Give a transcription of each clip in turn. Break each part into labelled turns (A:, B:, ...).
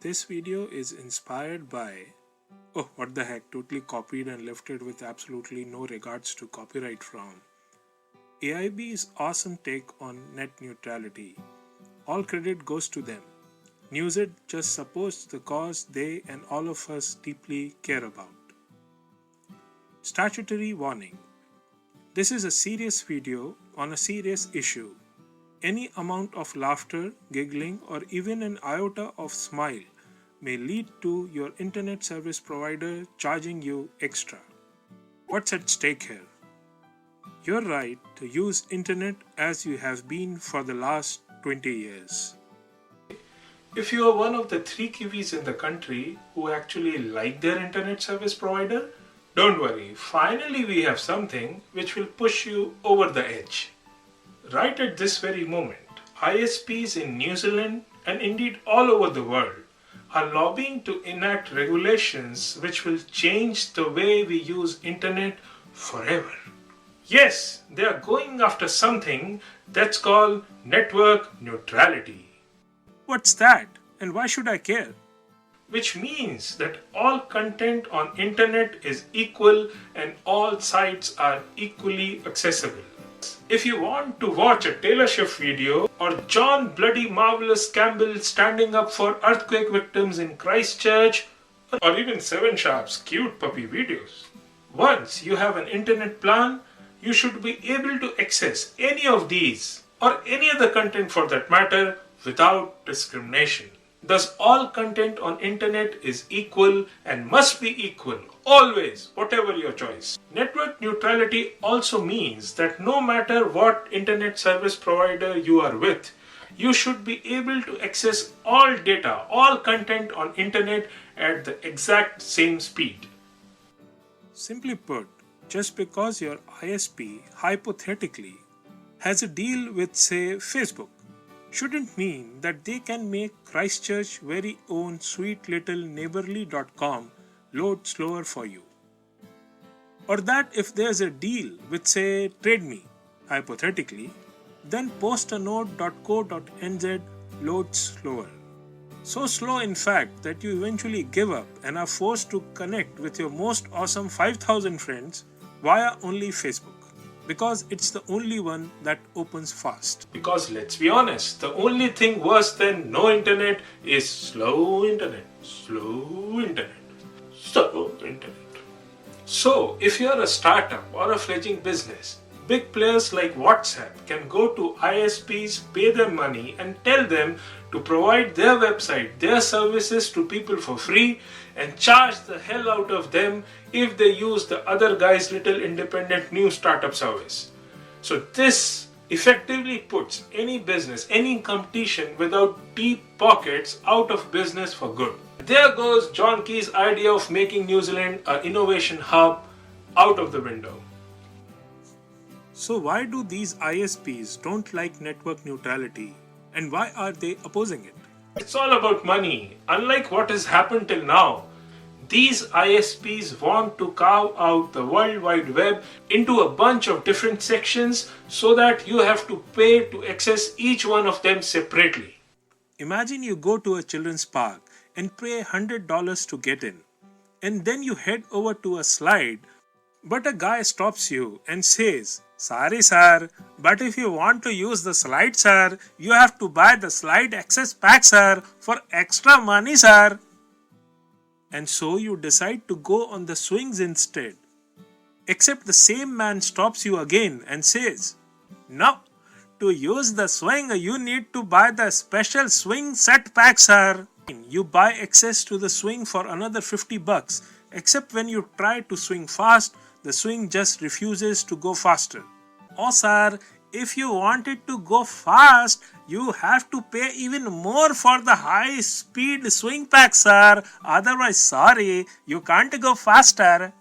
A: This video is inspired by, oh what the heck, totally copied and left it with absolutely no regards to copyright from AIB's awesome take on net neutrality. All credit goes to them. NewsIt just supports the cause they and all of us deeply care about. Statutory warning. This is a serious video on a serious issue. Any amount of laughter, giggling, or even an iota of smile may lead to your internet service provider charging you extra. What's at stake here? Your right to use internet as you have been for the last 20 years. If you are one of the 3 Kiwis in the country who actually like their internet service provider, don't worry, finally we have something which will push you over the edge. Right at this very moment, ISPs in New Zealand and indeed all over the world are lobbying to enact regulations which will change the way we use internet forever. Yes, they are going after something that's called network neutrality. What's that? And why should I care? Which means that all content on internet is equal and all sites are equally accessible. If you want to watch a Taylor Swift video or John Bloody Marvelous Campbell standing up for earthquake victims in Christchurch or even Seven Sharp's cute puppy videos, once you have an internet plan, you should be able to access any of these or any other content for that matter without discrimination. Thus, all content on internet is equal and must be equal, always, whatever your choice. Network neutrality also means that no matter what internet service provider you are with, you should be able to access all data, all content on internet at the exact same speed. Simply put, just because your ISP hypothetically has a deal with, say, Facebook, shouldn't mean that they can make Christchurch's very own sweet little neighborly.com load slower for you. Or that if there's a deal with, say, TradeMe, hypothetically, then postanode.co.nz loads slower. So slow in fact that you eventually give up and are forced to connect with your most awesome 5,000 friends via only Facebook. Because it's the only one that opens fast. Because let's be honest, the only thing worse than no internet is slow internet. Slow internet. Slow internet. So, if you're a startup or a fledgling business, big players like WhatsApp can go to ISPs, pay them money and tell them to provide their website, their services to people for free and charge the hell out of them if they use the other guy's little independent new startup service. So this effectively puts any business, any competition without deep pockets out of business for good. There goes John Key's idea of making New Zealand an innovation hub out of the window. So why do these ISPs don't like network neutrality and why are they opposing it? It's all about money. Unlike what has happened till now, these ISPs want to carve out the World Wide Web into a bunch of different sections so that you have to pay to access each one of them separately. Imagine you go to a children's park and pay $100 to get in, and then you head over to a slide, but a guy stops you and says, "Sorry sir, but if you want to use the slide sir, you have to buy the slide access pack sir for extra money sir." And so you decide to go on the swings instead. Except the same man stops you again and says, "No, to use the swing you need to buy the special swing set pack sir." You buy access to the swing for another $50, except when you try to swing fast, the swing just refuses to go faster. "Oh sir, if you want it to go fast, you have to pay even more for the high speed swing pack sir, otherwise sorry, you can't go faster."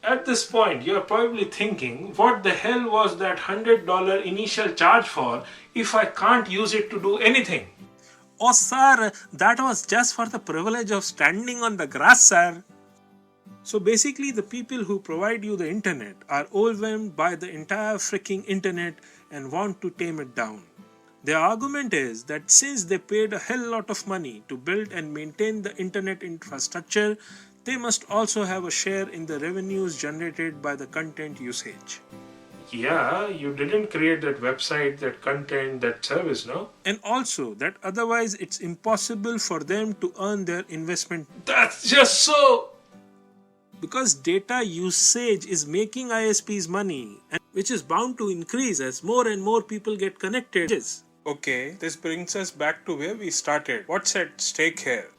A: At this point, you are probably thinking, what the hell was that $100 initial charge for if I can't use it to do anything? "Oh sir, that was just for the privilege of standing on the grass sir." So basically the people who provide you the internet are overwhelmed by the entire freaking internet and want to tame it down. Their argument is that since they paid a hell lot of money to build and maintain the internet infrastructure, they must also have a share in the revenues generated by the content usage. Yeah, you didn't create that website, that content, that service, no? And also that otherwise it's impossible for them to earn their investment. That's just so. Because data usage is making ISPs money, and which is bound to increase as more and more people get connected. Okay, this brings us back to where we started. What's at stake here?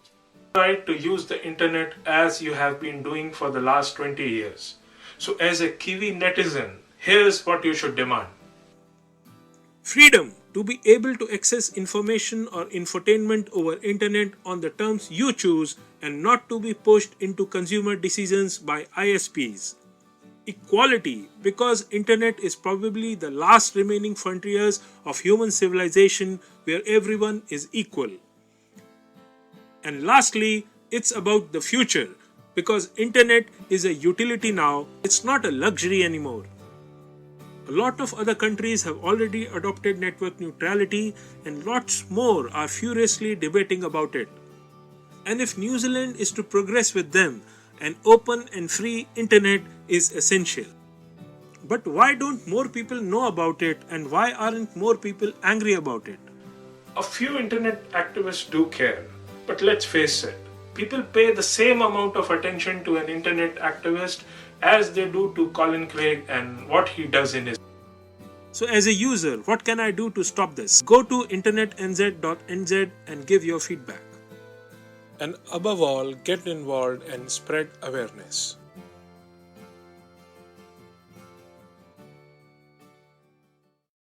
A: Right to use the internet as you have been doing for the last 20 years. So as a Kiwi netizen, here's what you should demand. Freedom to be able to access information or infotainment over internet on the terms you choose and not to be pushed into consumer decisions by ISPs. Equality, because internet is probably the last remaining frontiers of human civilization where everyone is equal. And lastly, it's about the future, because internet is a utility now, it's not a luxury anymore. A lot of other countries have already adopted network neutrality and lots more are furiously debating about it. And if New Zealand is to progress with them, an open and free internet is essential. But why don't more people know about it, and why aren't more people angry about it? A few internet activists do care, but let's face it, people pay the same amount of attention to an internet activist as they do to Colin Craig and what he does in his. So as a user, what can I do to stop this? Go to internetnz.nz and give your feedback. And above all, get involved and spread awareness.